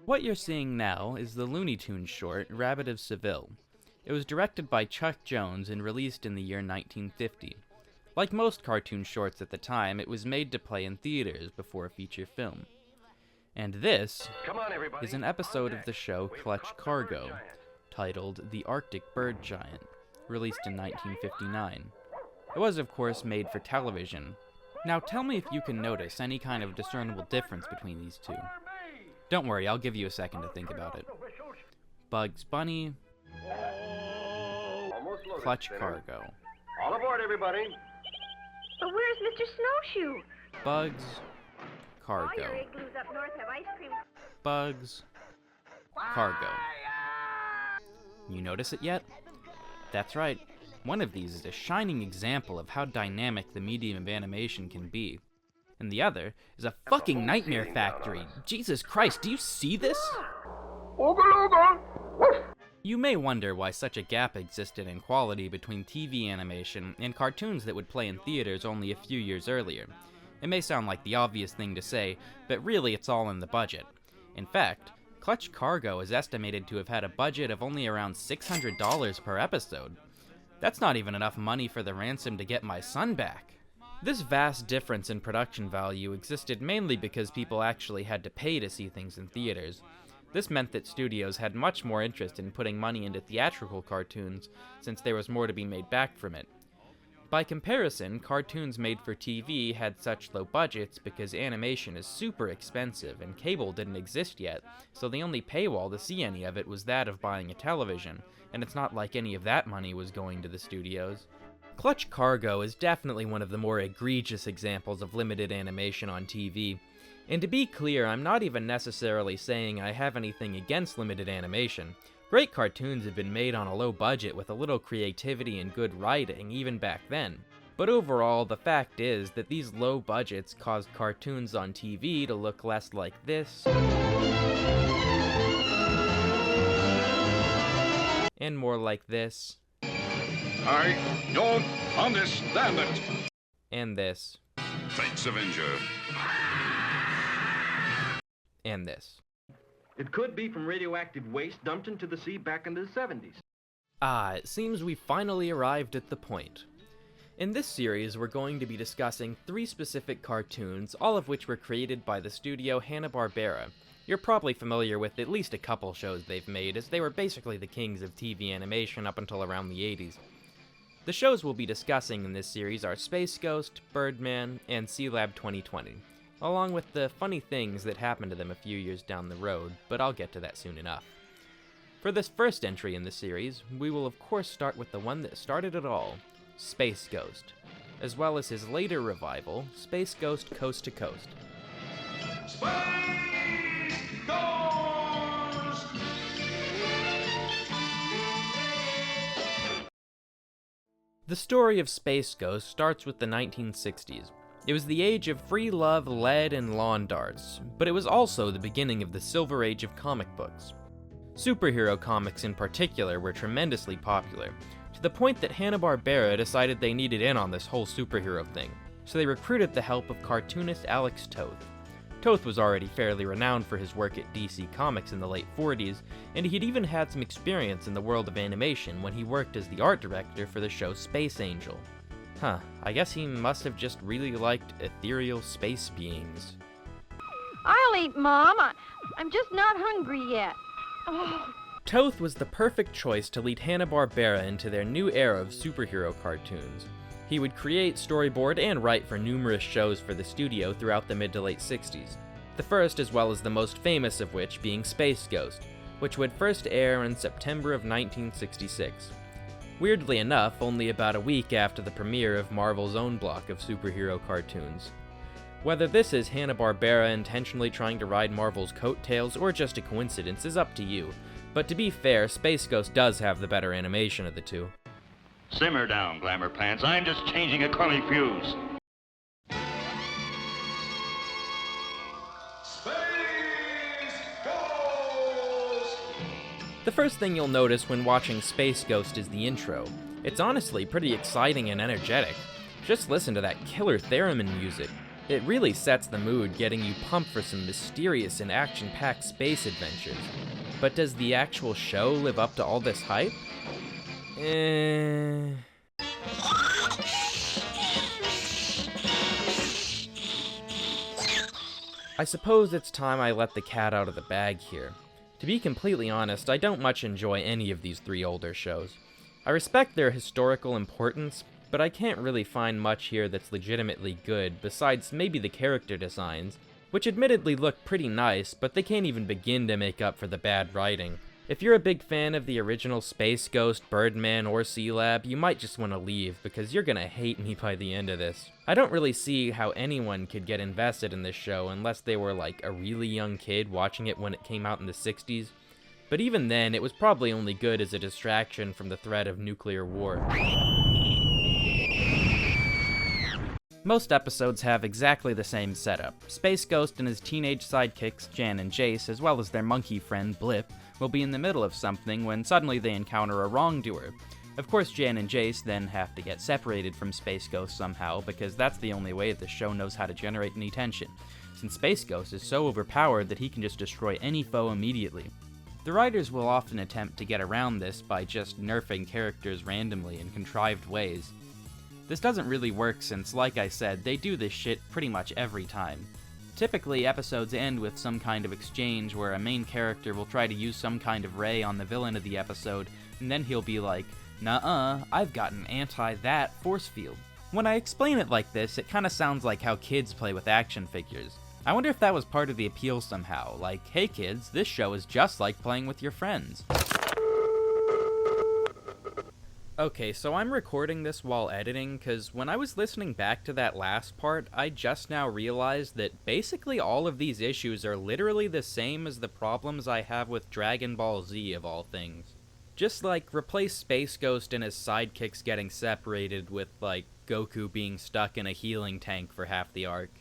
What you're seeing now is the Looney Tunes short, Rabbit of Seville. It was directed by Chuck Jones and released in the year 1950. Like most cartoon shorts at the time, it was made to play in theaters before a feature film. And this is an episode of the show Clutch Cargo, titled The Arctic Bird Giant, released in 1959. It was, of course, made for television. Now tell me if you can notice any kind of discernible difference between these two. Don't worry, I'll give you a second to think about it. Bugs Bunny, Clutch Cargo. All aboard, everybody. But where's Mr. Snowshoe? Bugs, All your Cargo. igloos up north have ice cream. Bugs, Cargo. You notice it yet? That's right. One of these is a shining example of how dynamic the medium of animation can be. And the other is a fucking nightmare factory. Jesus Christ, do you see this? You may wonder why such a gap existed in quality between TV animation and cartoons that would play in theaters only a few years earlier. It may sound like the obvious thing to say, but really it's all in the budget. In fact, Clutch Cargo is estimated to have had a budget of only around $600 per episode. That's not even enough money for the ransom to get my son back. This vast difference in production value existed mainly because people actually had to pay to see things in theaters. This meant that studios had much more interest in putting money into theatrical cartoons, since there was more to be made back from it. By comparison, cartoons made for TV had such low budgets because animation is super expensive and cable didn't exist yet, so the only paywall to see any of it was that of buying a television, and it's not like any of that money was going to the studios. Clutch Cargo is definitely one of the more egregious examples of limited animation on TV. And to be clear, I'm not even necessarily saying I have anything against limited animation. Great cartoons have been made on a low budget with a little creativity and good writing, even back then. But overall, the fact is that these low budgets caused cartoons on TV to look less like this, and more like this, I don't understand it. and this, Fates Avenger. and this. It could be from radioactive waste dumped into the sea back in the 70s. It seems we finally arrived at the point. In this series, we're going to be discussing 3 specific cartoons, all of which were created by the studio Hanna-Barbera. You're probably familiar with at least a couple shows they've made, as they were basically the kings of TV animation up until around the 80s. The shows we'll be discussing in this series are Space Ghost, Birdman, and Sealab 2020, along with the funny things that happened to them a few years down the road, but I'll get to that soon enough. For this first entry in the series, we will of course start with the one that started it all, Space Ghost, as well as his later revival, Space Ghost Coast to Coast. The story of Space Ghost starts with the 1960s. It was the age of free love, lead, and lawn darts, but it was also the beginning of the silver age of comic books. Superhero comics in particular were tremendously popular, to the point that Hanna-Barbera decided they needed in on this whole superhero thing, so they recruited the help of cartoonist Alex Toth. Toth was already fairly renowned for his work at DC Comics in the late 40s, and he'd even had some experience in the world of animation when he worked as the art director for the show Space Angel. I guess he must have just really liked ethereal space beings. I'll eat, Mom. I'm just not hungry yet. Oh. Toth was the perfect choice to lead Hanna-Barbera into their new era of superhero cartoons. He would create, storyboard, and write for numerous shows for the studio throughout the mid to late 60s. The first, as well as the most famous of which, being Space Ghost, which would first air in September of 1966. Weirdly enough, only about a week after the premiere of Marvel's own block of superhero cartoons. Whether this is Hanna-Barbera intentionally trying to ride Marvel's coattails or just a coincidence is up to you, but to be fair, Space Ghost does have the better animation of the two. Simmer down, Glamour Pants. I'm just changing a crummy fuse. Space Ghost! The first thing you'll notice when watching Space Ghost is the intro. It's honestly pretty exciting and energetic. Just listen to that killer theremin music. It really sets the mood, getting you pumped for some mysterious and action-packed space adventures. But does the actual show live up to all this hype? I suppose it's time I let the cat out of the bag here. To be completely honest, I don't much enjoy any of these three older shows. I respect their historical importance, but I can't really find much here that's legitimately good, besides maybe the character designs, which admittedly look pretty nice, but they can't even begin to make up for the bad writing. If you're a big fan of the original Space Ghost, Birdman, or Sea-Lab, you might just want to leave, because you're gonna hate me by the end of this. I don't really see how anyone could get invested in this show unless they were like a really young kid watching it when it came out in the 60s. But even then, it was probably only good as a distraction from the threat of nuclear war. Most episodes have exactly the same setup. Space Ghost and his teenage sidekicks, Jan and Jace, as well as their monkey friend, Blip, will be in the middle of something when suddenly they encounter a wrongdoer. Of course, Jan and Jace then have to get separated from Space Ghost somehow, because that's the only way the show knows how to generate any tension, since Space Ghost is so overpowered that he can just destroy any foe immediately. The writers will often attempt to get around this by just nerfing characters randomly in contrived ways. This doesn't really work since, like I said, they do this shit pretty much every time. Typically, episodes end with some kind of exchange where a main character will try to use some kind of ray on the villain of the episode, and then he'll be like, "Nuh-uh, I've got an anti-that force field." When I explain it like this, it kinda sounds like how kids play with action figures. I wonder if that was part of the appeal somehow, like, hey kids, this show is just like playing with your friends. Okay, so I'm recording this while editing, because when I was listening back to that last part, I just now realized that basically all of these issues are literally the same as the problems I have with Dragon Ball Z of all things. Just like, replace Space Ghost and his sidekicks getting separated with, like, Goku being stuck in a healing tank for half the arc.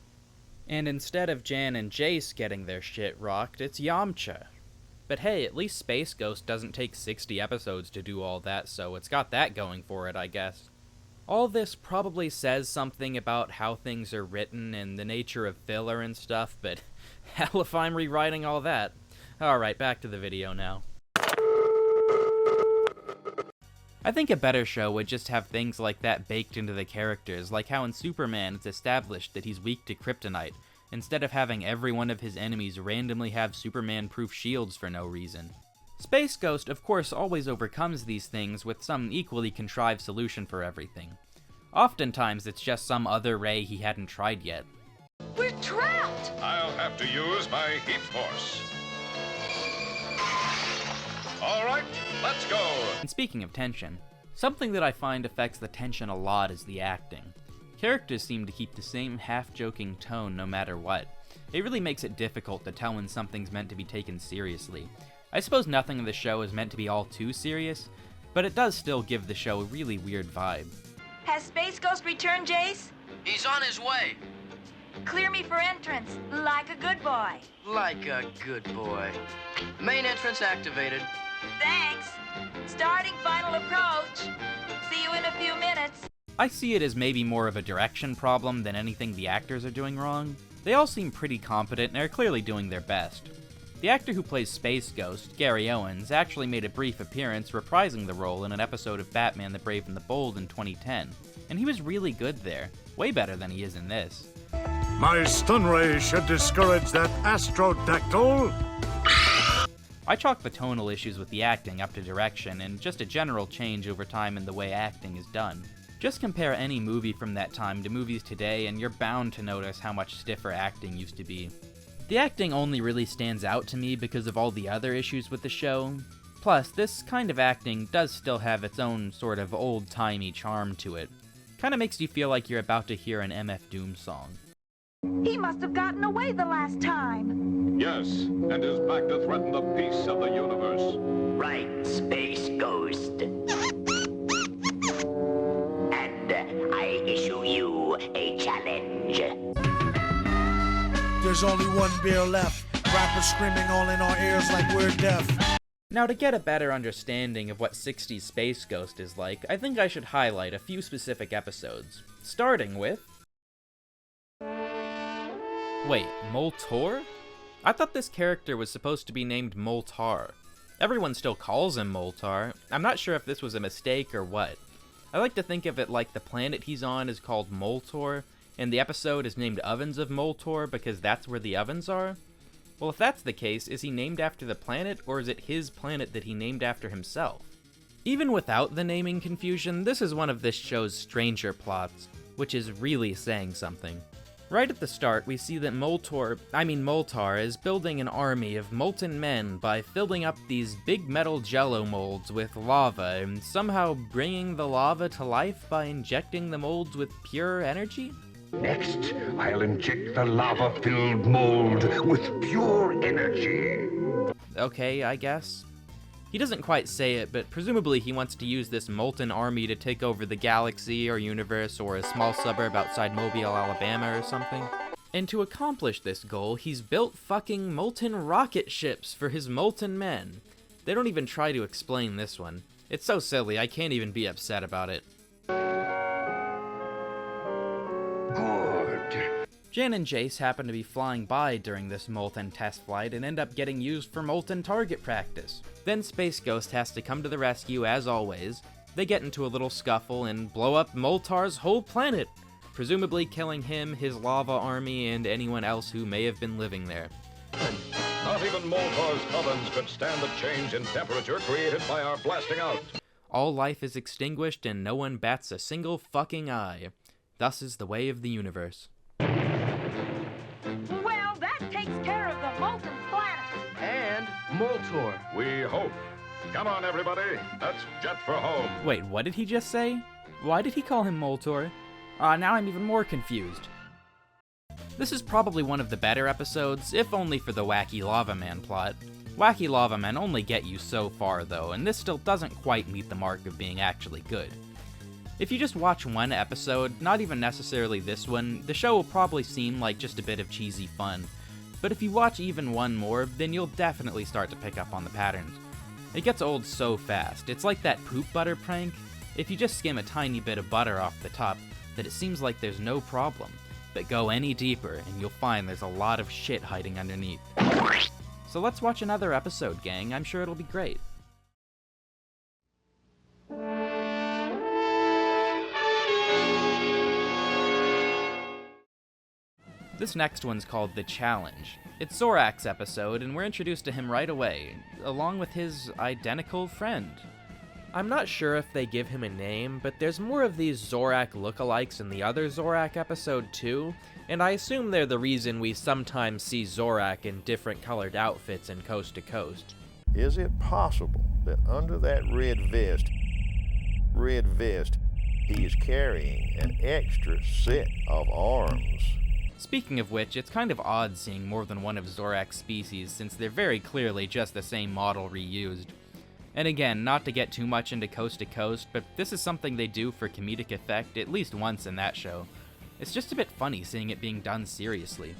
And instead of Jan and Jace getting their shit rocked, it's Yamcha. But hey, at least Space Ghost doesn't take 60 episodes to do all that, so it's got that going for it, I guess. All this probably says something about how things are written and the nature of filler and stuff, but hell if I'm rewriting all that. Alright, back to the video now. I think a better show would just have things like that baked into the characters, like how in Superman it's established that he's weak to kryptonite, instead of having every one of his enemies randomly have Superman-proof shields for no reason. Space Ghost, of course, always overcomes these things with some equally contrived solution for everything. Oftentimes, it's just some other ray he hadn't tried yet. We're trapped! I'll have to use my heat force. All right, let's go. And speaking of tension, something that I find affects the tension a lot is the acting. Characters seem to keep the same half-joking tone no matter what. It really makes it difficult to tell when something's meant to be taken seriously. I suppose nothing in the show is meant to be all too serious, but it does still give the show a really weird vibe. Has Space Ghost returned, Jace? He's on his way. Clear me for entrance, like a good boy. Like a good boy. Main entrance activated. Thanks. Starting final approach. See you in a few minutes. I see it as maybe more of a direction problem than anything the actors are doing wrong. They all seem pretty competent and are clearly doing their best. The actor who plays Space Ghost, Gary Owens, actually made a brief appearance reprising the role in an episode of Batman the Brave and the Bold in 2010, and he was really good there, way better than he is in this. My stun ray should discourage that astrodactyl. I chalk the tonal issues with the acting up to direction and just a general change over time in the way acting is done. Just compare any movie from that time to movies today and you're bound to notice how much stiffer acting used to be. The acting only really stands out to me because of all the other issues with the show. Plus, this kind of acting does still have its own sort of old-timey charm to it. Kinda makes you feel like you're about to hear an MF Doom song. He must have gotten away the last time. Yes, and is back to threaten the peace of the universe. Right, Space Ghost. And I issue you a challenge. There's only one beer left. Rappers screaming all in our ears like we're deaf. Now, to get a better understanding of what 60s Space Ghost is like, I think I should highlight a few specific episodes, starting with Wait, Moltor? I thought this character was supposed to be named Moltar. Everyone still calls him Moltar. I'm not sure if this was a mistake or what. I like to think of it like the planet he's on is called Moltor, and the episode is named Ovens of Moltor because that's where the ovens are? Well, if that's the case, is he named after the planet, or is it his planet that he named after himself? Even without the naming confusion, this is one of this show's stranger plots, which is really saying something. Right at the start, we see that Moltar is building an army of molten men by filling up these big metal jello molds with lava and somehow bringing the lava to life by injecting the molds with pure energy? Next, I'll inject the lava-filled mold with pure energy. Okay, I guess. He doesn't quite say it, but presumably he wants to use this molten army to take over the galaxy or universe or a small suburb outside Mobile, Alabama or something. And to accomplish this goal, he's built fucking molten rocket ships for his molten men. They don't even try to explain this one. It's so silly, I can't even be upset about it. Good. Jan and Jace happen to be flying by during this molten test flight and end up getting used for molten target practice. Then Space Ghost has to come to the rescue as always. They get into a little scuffle and blow up Moltar's whole planet, presumably killing him, his lava army, and anyone else who may have been living there. Not even Moltar's ovens could stand the change in temperature created by our blasting out. All life is extinguished and no one bats a single fucking eye. Thus is the way of the universe. Well, that takes care of the molten planet. And Moltor. We hope. Come on, everybody. Let's jet for home. Wait, what did he just say? Why did he call him Moltor? Now I'm even more confused. This is probably one of the better episodes, if only for the Wacky Lava Man plot. Wacky Lava Men only get you so far though, and this still doesn't quite meet the mark of being actually good. If you just watch one episode, not even necessarily this one, the show will probably seem like just a bit of cheesy fun. But if you watch even one more, then you'll definitely start to pick up on the patterns. It gets old so fast, it's like that poop butter prank. If you just skim a tiny bit of butter off the top, that it seems like there's no problem. But go any deeper, and you'll find there's a lot of shit hiding underneath. So let's watch another episode, gang. I'm sure it'll be great. This next one's called The Challenge. It's Zorak's episode, and we're introduced to him right away, along with his identical friend. I'm not sure if they give him a name, but there's more of these Zorak lookalikes in the other Zorak episode too, and I assume they're the reason we sometimes see Zorak in different colored outfits in Coast to Coast. Is it possible that under that red vest, he is carrying an extra set of arms? Speaking of which, it's kind of odd seeing more than one of Zorak's species, since they're very clearly just the same model reused. And again, not to get too much into Coast to Coast, but this is something they do for comedic effect at least once in that show. It's just a bit funny seeing it being done seriously.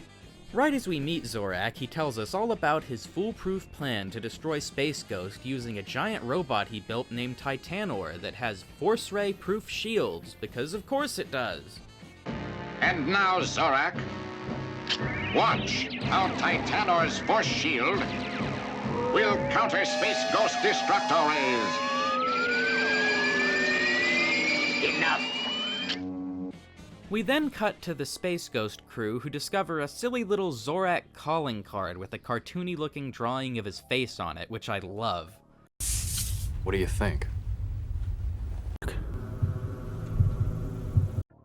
Right as we meet Zorak, he tells us all about his foolproof plan to destroy Space Ghost using a giant robot he built named Titanor that has force ray-proof shields, because of course it does. And now, Zorak, watch how Titanor's force shield will counter Space Ghost destructor rays. Enough. We then cut to the Space Ghost crew, who discover a silly little Zorak calling card with a cartoony-looking drawing of his face on it, which I love. What do you think?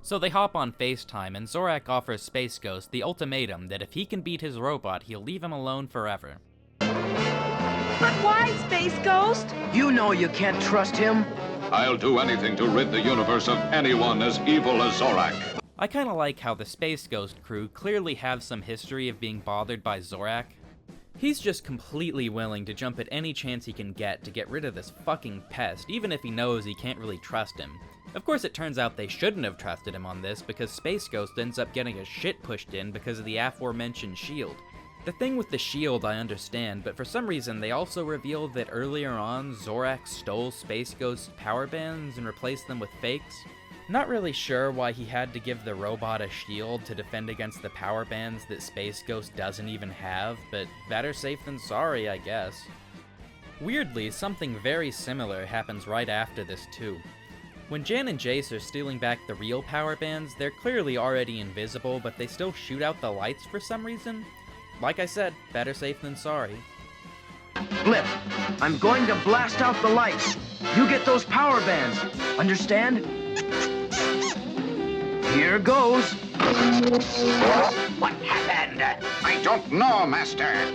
So they hop on FaceTime, and Zorak offers Space Ghost the ultimatum that if he can beat his robot, he'll leave him alone forever. But why, Space Ghost? You know you can't trust him. I'll do anything to rid the universe of anyone as evil as Zorak. I kinda like how the Space Ghost crew clearly have some history of being bothered by Zorak. He's just completely willing to jump at any chance he can get to get rid of this fucking pest, even if he knows he can't really trust him. Of course, it turns out they shouldn't have trusted him on this, because Space Ghost ends up getting his shit pushed in because of the aforementioned shield. The thing with the shield I understand, but for some reason they also revealed that earlier on, Zorak stole Space Ghost's power bands and replaced them with fakes. Not really sure why he had to give the robot a shield to defend against the power bands that Space Ghost doesn't even have, but better safe than sorry, I guess. Weirdly, something very similar happens right after this too. When Jan and Jace are stealing back the real power bands, they're clearly already invisible, but they still shoot out the lights for some reason. Like I said, better safe than sorry. Blip, I'm going to blast out the lights. You get those power bands. Understand? Here goes. What happened? I don't know, Master.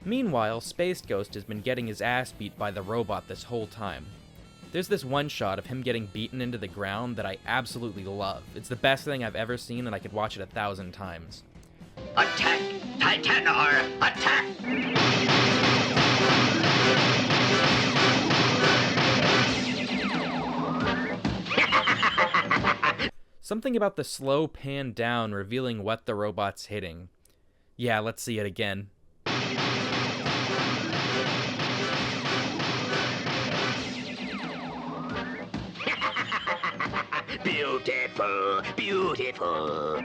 Meanwhile, Space Ghost has been getting his ass beat by the robot this whole time. There's this one shot of him getting beaten into the ground that I absolutely love. It's the best thing I've ever seen, and I could watch it 1,000 times. Attack! Titanor! Attack! Something about the slow pan down revealing what the robot's hitting. Yeah, let's see it again. Beautiful, beautiful.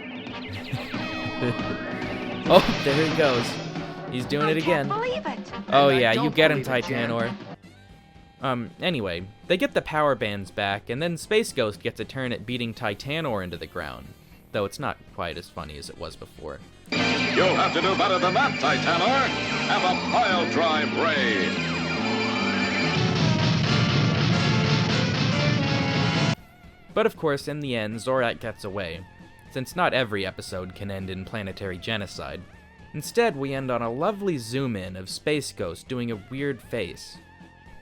Oh, there he goes. He's doing it again. I can't believe it. Oh And I yeah, you don't get him, believe it, Jan. Titanor. Anyway, they get the power bands back, and then Space Ghost gets a turn at beating Titanor into the ground. Though it's not quite as funny as it was before. You'll have to do better than that, Titanor. Have a pile drive ray. But of course, in the end, Zorak gets away, since not every episode can end in planetary genocide. Instead, we end on a lovely zoom-in of Space Ghost doing a weird face.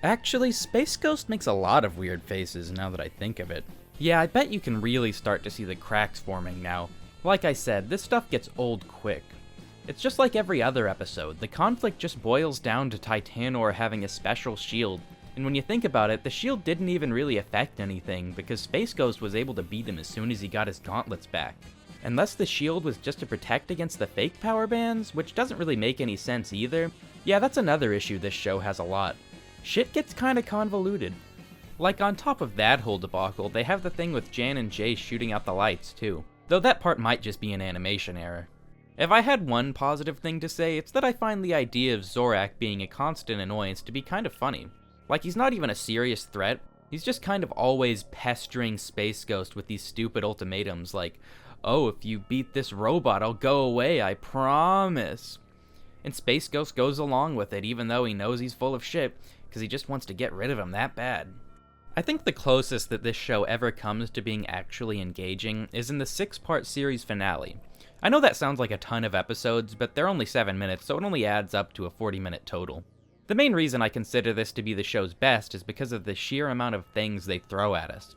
Actually, Space Ghost makes a lot of weird faces now that I think of it. Yeah, I bet you can really start to see the cracks forming now. Like I said, this stuff gets old quick. It's just like every other episode, the conflict just boils down to Titanor having a special shield. And when you think about it, the shield didn't even really affect anything, because Space Ghost was able to beat him as soon as he got his gauntlets back. Unless the shield was just to protect against the fake power bands, which doesn't really make any sense either. Yeah, that's another issue this show has a lot. Shit gets kinda convoluted. Like, on top of that whole debacle, they have the thing with Jan and Jace shooting out the lights, too. Though that part might just be an animation error. If I had one positive thing to say, it's that I find the idea of Zorak being a constant annoyance to be kind of funny. Like, he's not even a serious threat, he's just kind of always pestering Space Ghost with these stupid ultimatums like, oh, if you beat this robot, I'll go away, I promise. And Space Ghost goes along with it, even though he knows he's full of shit, because he just wants to get rid of him that bad. I think the closest that this show ever comes to being actually engaging is in the 6-part series finale. I know that sounds like a ton of episodes, but they're only 7 minutes, so it only adds up to a 40-minute total. The main reason I consider this to be the show's best is because of the sheer amount of things they throw at us.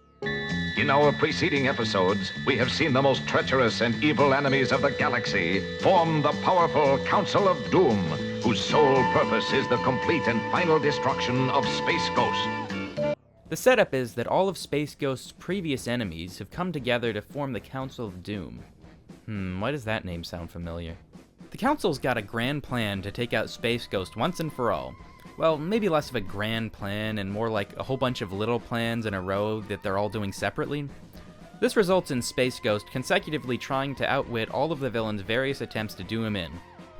In our preceding episodes, we have seen the most treacherous and evil enemies of the galaxy form the powerful Council of Doom, whose sole purpose is the complete and final destruction of Space Ghost. The setup is that all of Space Ghost's previous enemies have come together to form the Council of Doom. Why does that name sound familiar? The Council's got a grand plan to take out Space Ghost once and for all. Well, maybe less of a grand plan and more like a whole bunch of little plans in a row that they're all doing separately. This results in Space Ghost consecutively trying to outwit all of the villain's various attempts to do him in.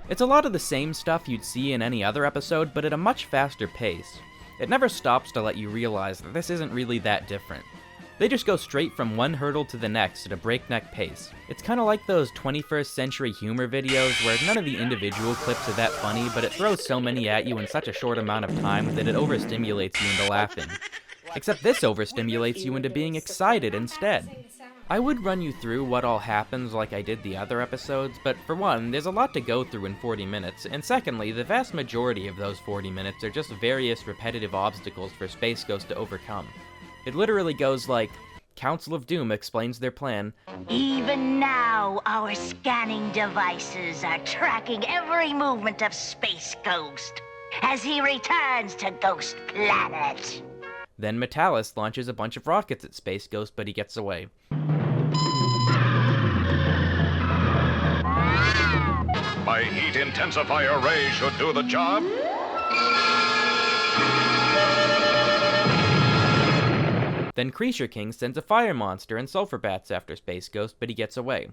It's a lot of the same stuff you'd see in any other episode, but at a much faster pace. It never stops to let you realize that this isn't really that different. They just go straight from one hurdle to the next at a breakneck pace. It's kinda like those 21st century humor videos where none of the individual clips are that funny, but it throws so many at you in such a short amount of time that it overstimulates you into laughing. Except this overstimulates you into being excited instead. I would run you through what all happens like I did the other episodes, but for one, there's a lot to go through in 40 minutes, and secondly, the vast majority of those 40 minutes are just various repetitive obstacles for Space Ghost to overcome. It literally goes like, Council of Doom explains their plan. Even now, our scanning devices are tracking every movement of Space Ghost as he returns to Ghost Planet. Then Metalis launches a bunch of rockets at Space Ghost, but he gets away. My heat intensifier ray should do the job. Then Creature King sends a fire monster and sulfur bats after Space Ghost, but he gets away.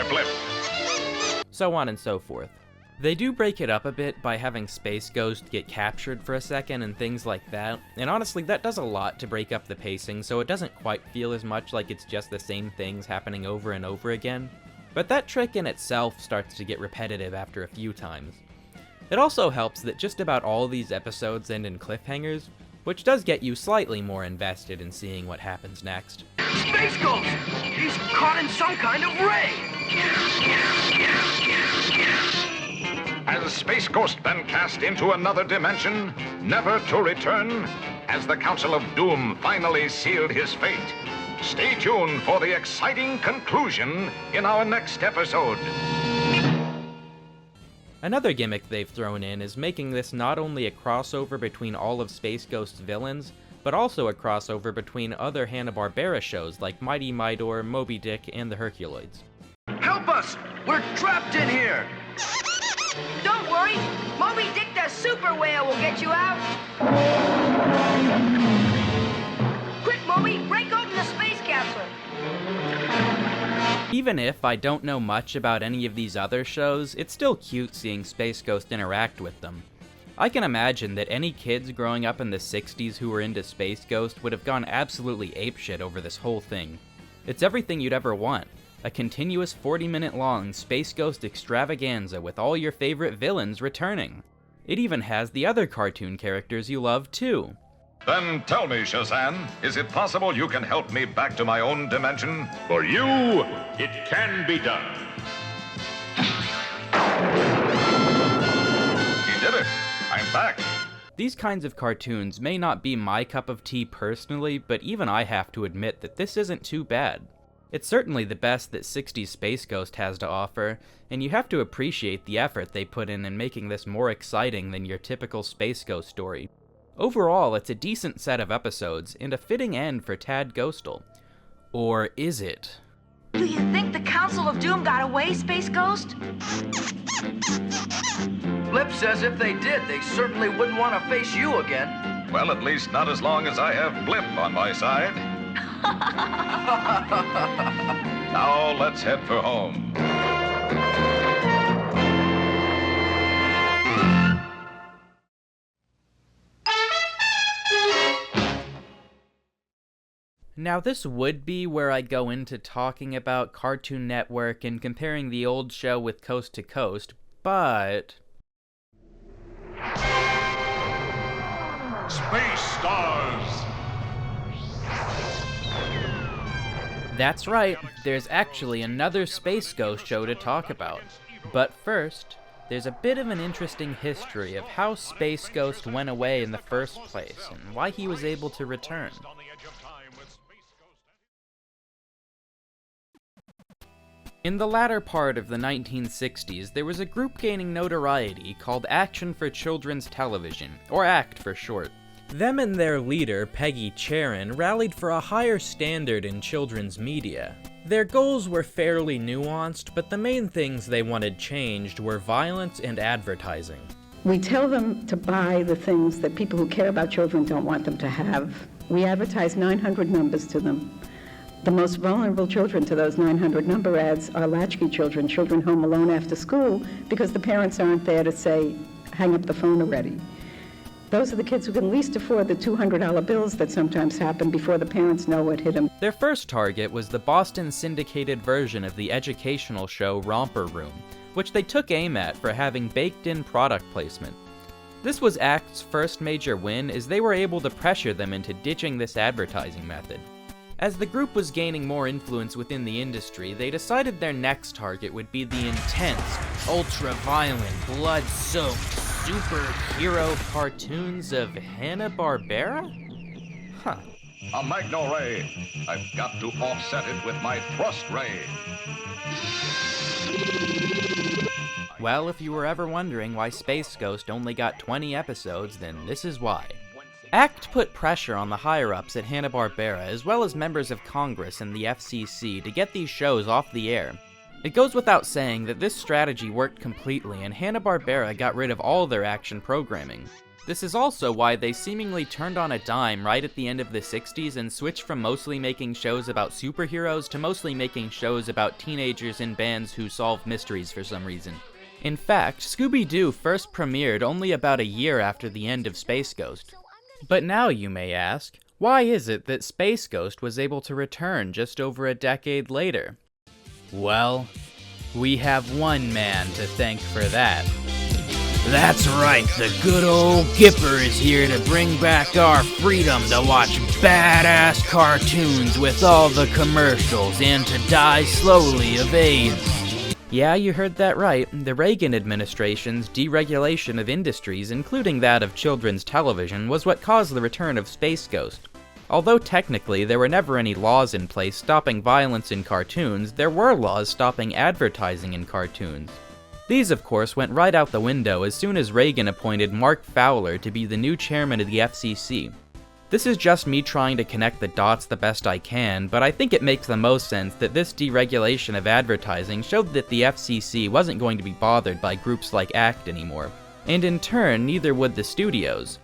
Blip. So on and so forth. They do break it up a bit by having Space Ghost get captured for a second and things like that, and honestly that does a lot to break up the pacing, so it doesn't quite feel as much like it's just the same things happening over and over again. But that trick in itself starts to get repetitive after a few times. It also helps that just about all these episodes end in cliffhangers, which does get you slightly more invested in seeing what happens next. Space Ghost! He's caught in some kind of ray! Has Space Ghost been cast into another dimension, never to return? Has the Council of Doom finally sealed his fate? Stay tuned for the exciting conclusion in our next episode. Another gimmick they've thrown in is making this not only a crossover between all of Space Ghost's villains, but also a crossover between other Hanna-Barbera shows like Mighty Midor, Moby Dick, and the Herculoids. Help us! We're trapped in here! Don't worry, Moby Dick the super whale will get you out. Quick, Moby, break open the space capsule. Even if I don't know much about any of these other shows, it's still cute seeing Space Ghost interact with them. I can imagine that any kids growing up in the 60s who were into Space Ghost would have gone absolutely apeshit over this whole thing. It's everything you'd ever want. A continuous 40-minute long Space Ghost extravaganza with all your favorite villains returning. It even has the other cartoon characters you love too. Then tell me, Shazam, is it possible you can help me back to my own dimension? For you, it can be done. He did it. I'm back. These kinds of cartoons may not be my cup of tea personally, but even I have to admit that this isn't too bad. It's certainly the best that 60s Space Ghost has to offer, and you have to appreciate the effort they put in making this more exciting than your typical Space Ghost story. Overall, it's a decent set of episodes, and a fitting end for Tad Ghostal. Or is it? Do you think the Council of Doom got away, Space Ghost? Blip says if they did, they certainly wouldn't want to face you again. Well, at least not as long as I have Blip on my side. Now let's head for home. Now this would be where I go into talking about Cartoon Network and comparing the old show with Coast to Coast, but... Space Stars! That's right, there's actually another Space Ghost show to talk about. But first, there's a bit of an interesting history of how Space Ghost went away in the first place, and why he was able to return. In the latter part of the 1960s, there was a group gaining notoriety called Action for Children's Television, or ACT for short. Them and their leader, Peggy Charon, rallied for a higher standard in children's media. Their goals were fairly nuanced, but the main things they wanted changed were violence and advertising. We tell them to buy the things that people who care about children don't want them to have. We advertise 900 numbers to them. The most vulnerable children to those 900 number ads are latchkey children, children home alone after school, because the parents aren't there to say, hang up the phone already. Those are the kids who can least afford the $200 bills that sometimes happen before the parents know what hit them. Their first target was the Boston syndicated version of the educational show Romper Room, which they took aim at for having baked-in product placement. This was ACT's first major win, as they were able to pressure them into ditching this advertising method. As the group was gaining more influence within the industry, they decided their next target would be the intense, ultra-violent, blood-soaked, superhero cartoons of Hanna-Barbera? Huh. A Magno Ray. I've got to offset it with my Thrust Ray. Well, if you were ever wondering why Space Ghost only got 20 episodes, then this is why. ACT put pressure on the higher-ups at Hanna-Barbera, as well as members of Congress and the FCC, to get these shows off the air. It goes without saying that this strategy worked completely, and Hanna-Barbera got rid of all their action programming. This is also why they seemingly turned on a dime right at the end of the 60s and switched from mostly making shows about superheroes to mostly making shows about teenagers in bands who solve mysteries for some reason. In fact, Scooby-Doo first premiered only about a year after the end of Space Ghost. But now you may ask, why is it that Space Ghost was able to return just over a decade later? Well, we have one man to thank for that. That's right, the good old Gipper is here to bring back our freedom to watch badass cartoons with all the commercials and to die slowly of AIDS. Yeah, you heard that right. The Reagan administration's deregulation of industries, including that of children's television, was what caused the return of Space Ghost. Although technically there were never any laws in place stopping violence in cartoons, there were laws stopping advertising in cartoons. These, of course, went right out the window as soon as Reagan appointed Mark Fowler to be the new chairman of the FCC. This is just me trying to connect the dots the best I can, but I think it makes the most sense that this deregulation of advertising showed that the FCC wasn't going to be bothered by groups like ACT anymore. And in turn, neither would the studios.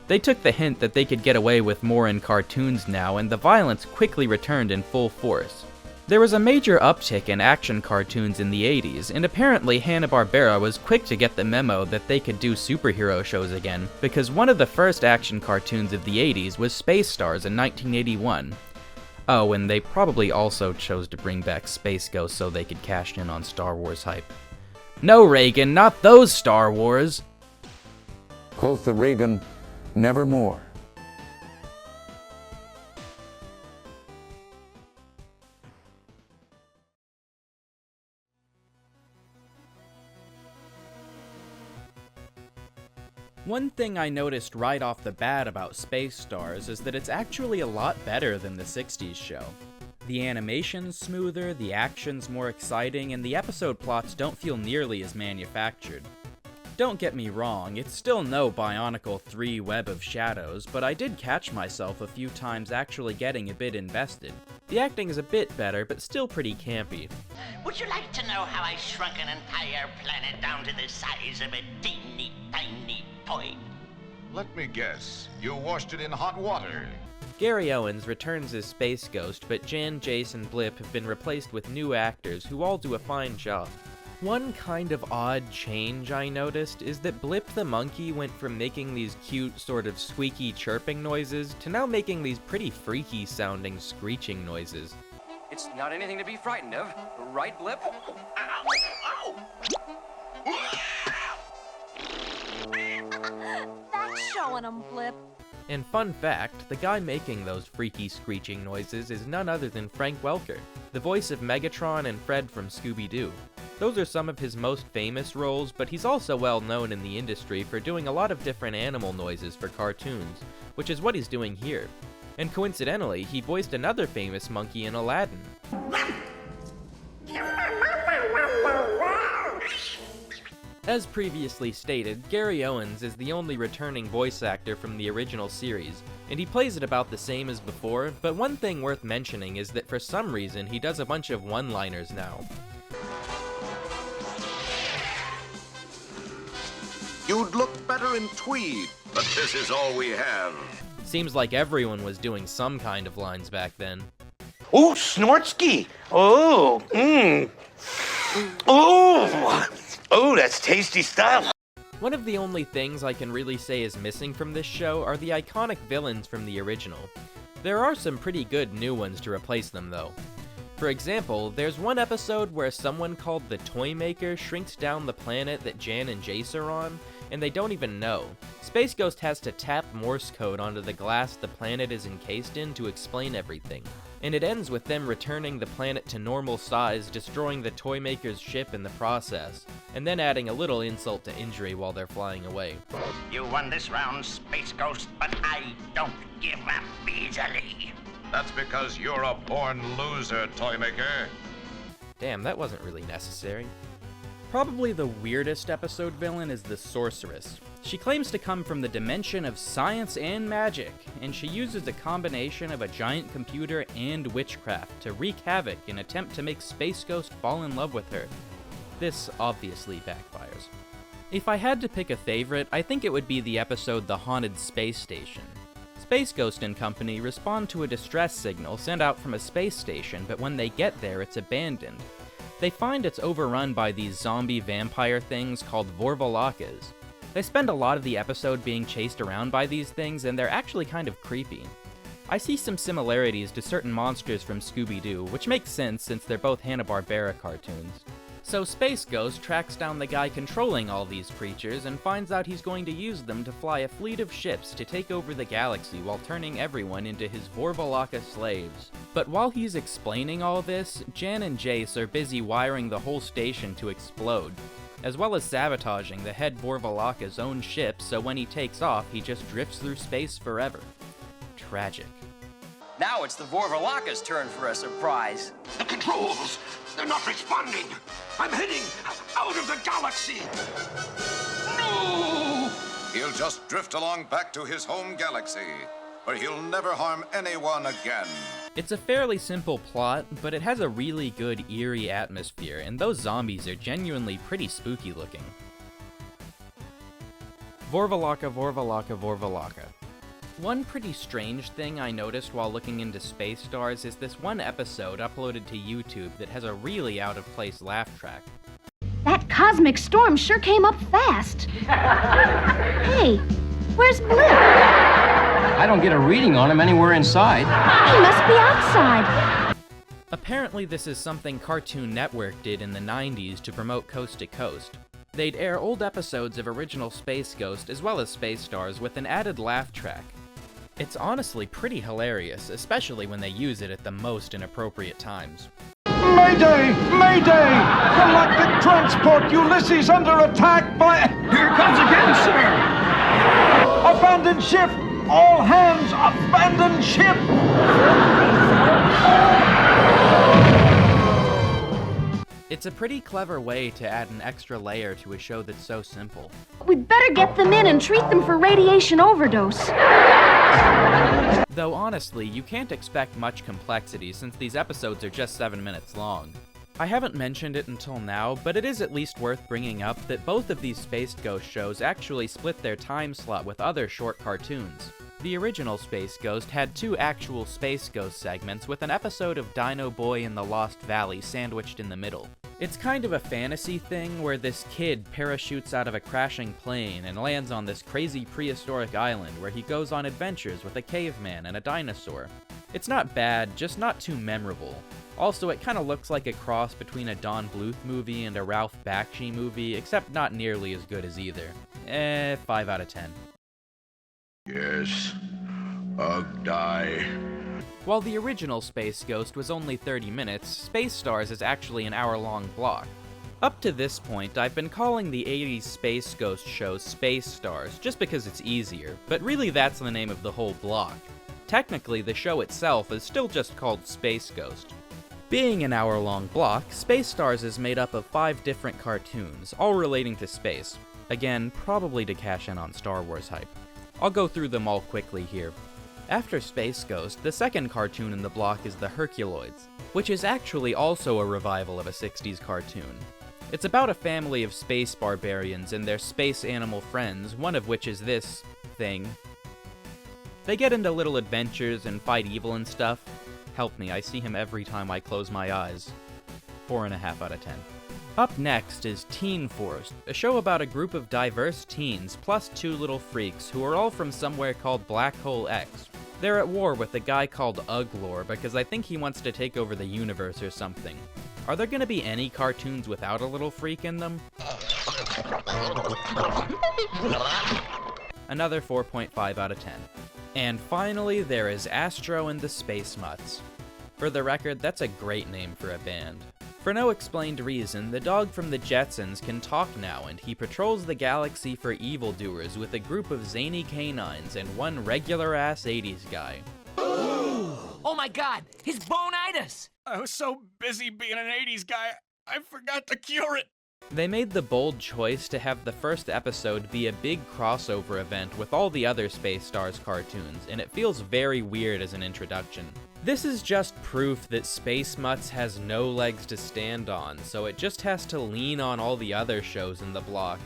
They took the hint that they could get away with more in cartoons now, and the violence quickly returned in full force. There was a major uptick in action cartoons in the 80s, and apparently Hanna-Barbera was quick to get the memo that they could do superhero shows again, because one of the first action cartoons of the 80s was Space Stars in 1981. Oh, and they probably also chose to bring back Space Ghost so they could cash in on Star Wars hype. No, Reagan, not those Star Wars! Quoth the Reagan, nevermore. One thing I noticed right off the bat about Space Stars is that it's actually a lot better than the 60s show. The animation's smoother, the action's more exciting, and the episode plots don't feel nearly as manufactured. Don't get me wrong, it's still no Bionicle 3 Web of Shadows, but I did catch myself a few times actually getting a bit invested. The acting is a bit better, but still pretty campy. Would you like to know how I shrunk an entire planet down to the size of a teeny tiny toy? Let me guess. You washed it in hot water. Gary Owens returns as Space Ghost, but Jan, Jace, and Blip have been replaced with new actors who all do a fine job. One kind of odd change I noticed is that Blip the monkey went from making these cute, sort of squeaky chirping noises to now making these pretty freaky sounding screeching noises. It's not anything to be frightened of, right, Blip? That's showing 'em, Blip. And fun fact, the guy making those freaky screeching noises is none other than Frank Welker, the voice of Megatron and Fred from Scooby-Doo. Those are some of his most famous roles, but he's also well known in the industry for doing a lot of different animal noises for cartoons, which is what he's doing here. And coincidentally, he voiced another famous monkey in Aladdin. As previously stated, Gary Owens is the only returning voice actor from the original series, and he plays it about the same as before, but one thing worth mentioning is that for some reason he does a bunch of one-liners now. You'd look better in tweed, but this is all we have. Seems like everyone was doing some kind of lines back then. Ooh, Snortsky! Oh, Oh, that's tasty stuff! One of the only things I can really say is missing from this show are the iconic villains from the original. There are some pretty good new ones to replace them though. For example, there's one episode where someone called the Toy Maker shrinks down the planet that Jan and Jace are on, and they don't even know. Space Ghost has to tap Morse code onto the glass the planet is encased in to explain everything. And it ends with them returning the planet to normal size, destroying the Toy Maker's ship in the process, and then adding a little insult to injury while they're flying away. You won this round, Space Ghost, but I don't give up easily. That's because you're a born loser, Toy Maker. Damn, that wasn't really necessary. Probably the weirdest episode villain is the Sorceress. She claims to come from the dimension of science and magic, and she uses a combination of a giant computer and witchcraft to wreak havoc and attempt to make Space Ghost fall in love with her. This obviously backfires. If I had to pick a favorite, I think it would be the episode The Haunted Space Station. Space Ghost and company respond to a distress signal sent out from a space station, but when they get there, it's abandoned. They find it's overrun by these zombie vampire things called Vorvalakas. They spend a lot of the episode being chased around by these things, and they're actually kind of creepy. I see some similarities to certain monsters from Scooby-Doo, which makes sense since they're both Hanna-Barbera cartoons. So Space Ghost tracks down the guy controlling all these creatures and finds out he's going to use them to fly a fleet of ships to take over the galaxy while turning everyone into his Vorvalaka slaves. But while he's explaining all this, Jan and Jace are busy wiring the whole station to explode, as well as sabotaging the head Vorvalaka's own ship so when he takes off, he just drifts through space forever. Tragic. Now it's the Vorvalaka's turn for a surprise. The controls, they're not responding. I'm heading out of the galaxy. No! He'll just drift along back to his home galaxy, where he'll never harm anyone again. It's a fairly simple plot, but it has a really good eerie atmosphere, and those zombies are genuinely pretty spooky looking. Vorvalaka, Vorvalaka, Vorvalaka. One pretty strange thing I noticed while looking into Space Stars is this one episode uploaded to YouTube that has a really out-of-place laugh track. That cosmic storm sure came up fast. Hey, where's Blip? I don't get a reading on him anywhere inside. He must be outside. Apparently this is something Cartoon Network did in the 90s to promote Coast to Coast. They'd air old episodes of original Space Ghost as well as Space Stars with an added laugh track. It's honestly pretty hilarious, especially when they use it at the most inappropriate times. Mayday! Mayday! Galactic transport Ulysses under attack by... Here it comes again, sir! Abandon ship! All hands, abandon ship! It's a pretty clever way to add an extra layer to a show that's so simple. We'd better get them in and treat them for radiation overdose. Though honestly, you can't expect much complexity since these episodes are just 7 minutes long. I haven't mentioned it until now, but it is at least worth bringing up that both of these Space Ghost shows actually split their time slot with other short cartoons. The original Space Ghost had 2 actual Space Ghost segments with an episode of Dino Boy in the Lost Valley sandwiched in the middle. It's kind of a fantasy thing where this kid parachutes out of a crashing plane and lands on this crazy prehistoric island where he goes on adventures with a caveman and a dinosaur. It's not bad, just not too memorable. Also, it kinda looks like a cross between a Don Bluth movie and a Ralph Bakshi movie, except not nearly as good as either. 5 out of 10. Yes. Ugh, die. While the original Space Ghost was only 30 minutes, Space Stars is actually an hour-long block. Up to this point, I've been calling the 80s Space Ghost shows Space Stars just because it's easier, but really that's the name of the whole block. Technically, the show itself is still just called Space Ghost. Being an hour-long block, Space Stars is made up of 5 different cartoons, all relating to space. Again, probably to cash in on Star Wars hype. I'll go through them all quickly here. After Space Ghost, the second cartoon in the block is the Herculoids, which is actually also a revival of a 60s cartoon. It's about a family of space barbarians and their space animal friends, one of which is this thing. They get into little adventures and fight evil and stuff. Help me, I see him every time I close my eyes. 4.5 out of 10. Up next is Teen Force, a show about a group of diverse teens plus 2 little freaks who are all from somewhere called Black Hole X. They're at war with a guy called Uglor because I think he wants to take over the universe or something. Are there gonna be any cartoons without a little freak in them? Another 4.5 out of 10. And finally, there is Astro and the Space Mutts. For the record, that's a great name for a band. For no explained reason, the dog from the Jetsons can talk now, and he patrols the galaxy for evildoers with a group of zany canines and one regular-ass 80s guy. Oh my god, his bone-itis! I was so busy being an 80s guy, I forgot to cure it. They made the bold choice to have the first episode be a big crossover event with all the other Space Stars cartoons, and it feels very weird as an introduction. This is just proof that Space Mutts has no legs to stand on, so it just has to lean on all the other shows in the block.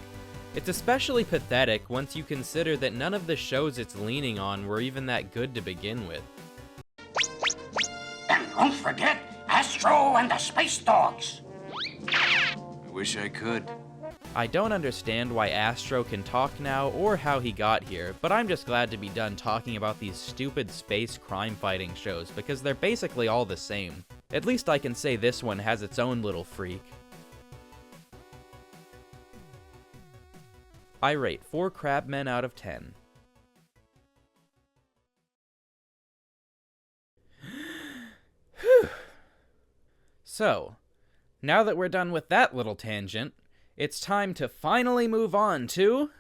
It's especially pathetic once you consider that none of the shows it's leaning on were even that good to begin with. And don't forget Astro and the Space Dogs. I wish I could. I don't understand why Astro can talk now or how he got here, but I'm just glad to be done talking about these stupid space crime-fighting shows because they're basically all the same. At least I can say this one has its own little freak. I rate 4 Crabmen out of 10. So, now that we're done with that little tangent, it's time to finally move on to...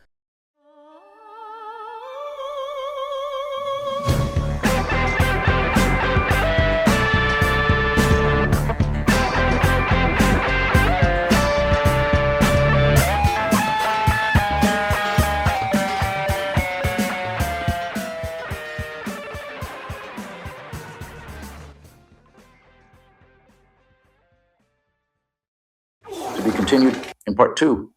To be continued in part 2.